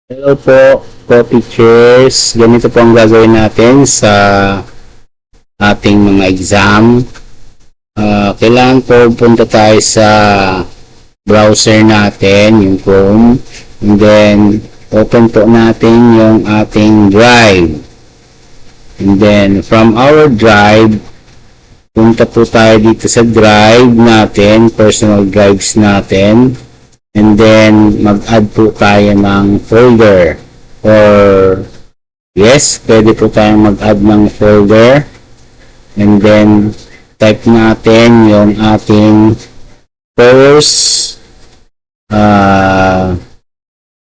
Hello po, co-teachers. Ganito po ang gagawin natin sa ating mga exam. Kailangan po punta tayo sa browser natin, yung Chrome. And then, open po natin yung ating drive. And then, from our drive, punta po tayo dito sa drive natin, personal drives natin. And then, mag-add po tayo ng folder. Or, yes, pwede po tayong mag-add ng folder. And then, type natin yung ating course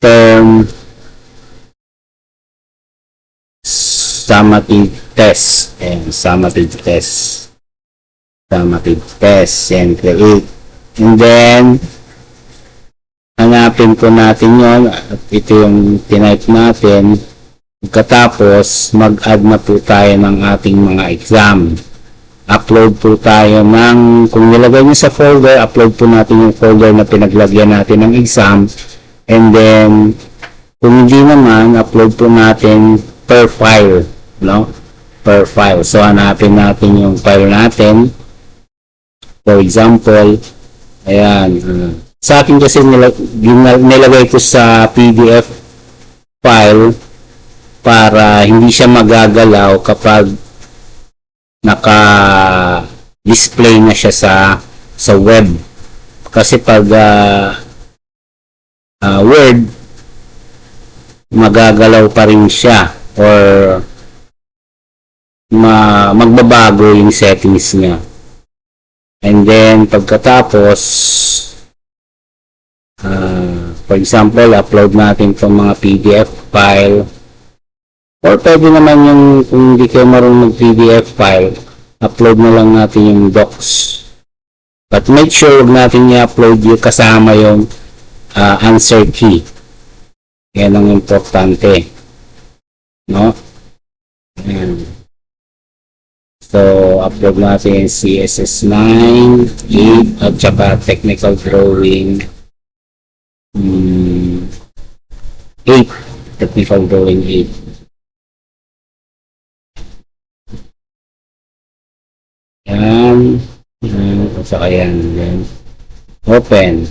term summative test. And summative test. Summative test. And create. And then, hanapin po natin yon at ito yung tinype natin. Pagkatapos, mag-add na po tayo ng ating mga exam. Upload po tayo ng, kung nilagay nyo sa folder, upload po natin yung folder na pinaglagyan natin ng exam. And then, kung hindi naman, upload po natin per file. No? Per file. So, hanapin natin yung file natin. For example, ayan, sa akin kasi nilagay ko sa PDF file para hindi siya magagalaw kapag naka-display na siya sa web. Kasi pag Word, magagalaw pa rin siya or magbabago yung settings niya. And then, pagkatapos, for example, upload natin itong mga PDF file. Or pwede naman yung, kung hindi kayo marunong mag-PDF file, upload na lang natin yung docs. But make sure huwag natin i-upload yung kasama yung answer key. Yan ang importante. No? Ayan. So, upload natin yung CSS9, 8, at saka technical drawing 8. Technical drawing 8. Yan. At saka yan. Open.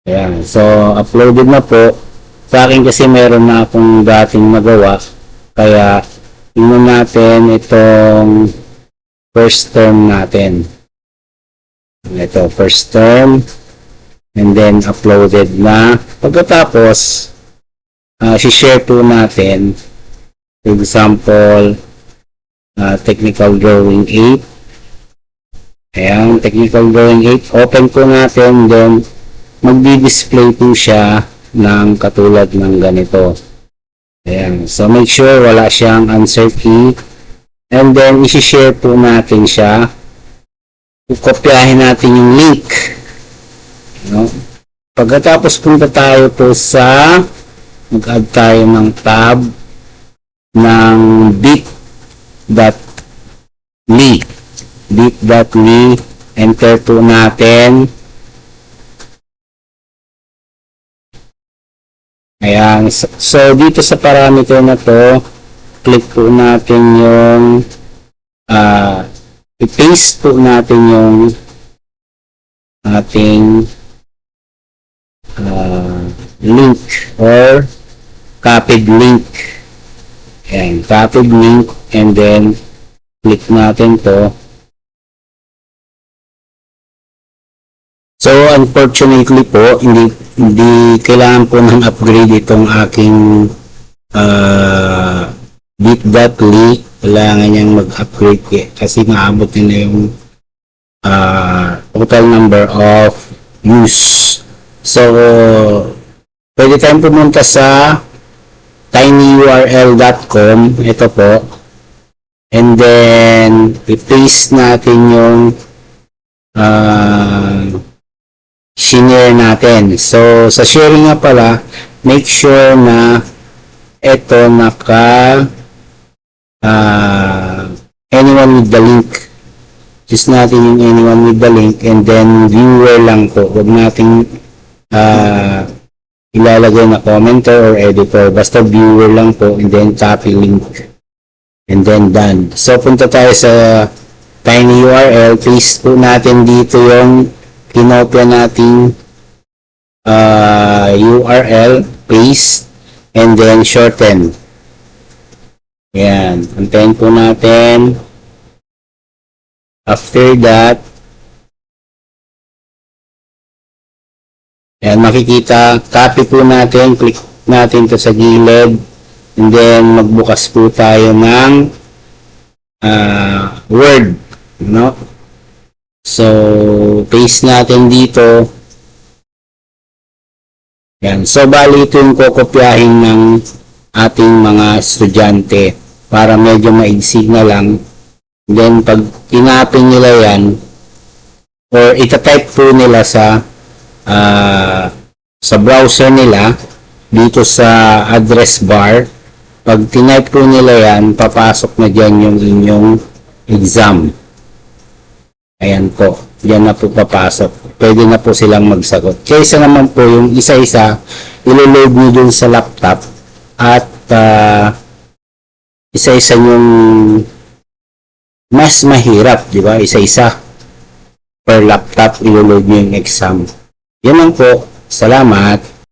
Ayan. So, uploaded na po. Sa akin kasi meron na akong dating magawa. Kaya, tingnan natin itong first term natin. Ito, first term. And then, uploaded na. Pagkatapos, share po natin. For example, technical drawing 8. Ayan, technical drawing 8. Open po natin. Then, magdi-display po siya ng katulad ng ganito. Ayan. So, make sure wala siyang answer key. And then, isi-share po natin siya. Kopyahin natin yung link. No? Pagkatapos punta tayo po sa mag-add tayo ng tab ng bit.ly. Bit.ly. Enter po natin. Ayan. So, dito sa parameter na to, click po natin yung i-paste po natin yung ating link or copied link. Ayan. Copied link and then click natin to. So, unfortunately po, hindi kailangan po ng upgrade itong aking bit.ly. Kailangan niyang mag-upgrade kasi maabot nila yung total number of use. So, pwede tayong pumunta sa tinyurl.com. Ito po. And then, i-paste natin yung share natin. So, sa sharing nga pala, make sure na ito anyone with the link. Choose natin yung anyone with the link and then viewer lang po. Huwag natin ilalagay na commenter or editor. Basta viewer lang po, and then copy link. And then done. So, punta tayo sa tiny URL. Paste po natin dito yung kinopya nating URL. Paste. And then shorten. Yan. Antayin po natin. After that, yan, makikita, copy po natin, click natin to sa gilid, and then magbukas po tayo ng Word, no? So, paste natin dito. Yan, so bali ito yung kokopyahin ng ating mga estudyante para medyo maigsig na lang. And then, pag tinapin nila yan, or itatype po nila sa browser nila dito sa address bar, pag tinype po nila yan, papasok na dyan yung inyong exam. Ayan po, dyan na po papasok, pwede na po silang magsagot. Kaysa naman po yung isa-isa ilo-load nyo dun sa laptop at isa-isa yung mas mahirap, di ba? Isa-isa per laptop ilo-load nyo yung exam. Yan lang po. Salamat.